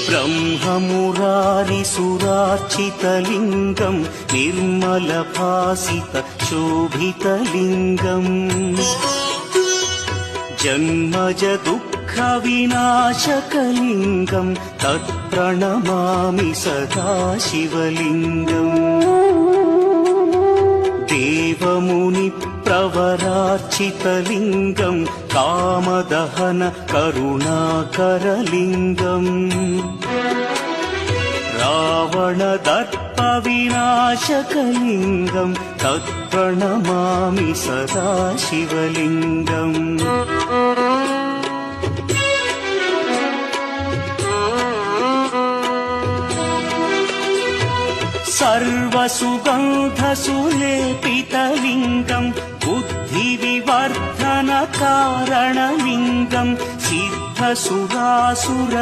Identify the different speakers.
Speaker 1: ब्रह्ममुरारिसुरार्चितलिङ्गं निर्मलभासितशोभितलिङ्गम् जन्मजदुःखविनाशकलिङ्गं तत्प्रणमामि सदा शिवलिङ्गम् देवमुनिप्रवरार्चितलिङ्गं कामदहन करुणाकरलिङ्गम् रावणदर्पविनाशकलिङ्गं तत्प्रणमामि सदा शिवलिङ्गम् सर्वसुगन्धसुलेपितलिङ्गं बुद्धिविवर्धनकारणलिङ्गं सिद्धसुरासुर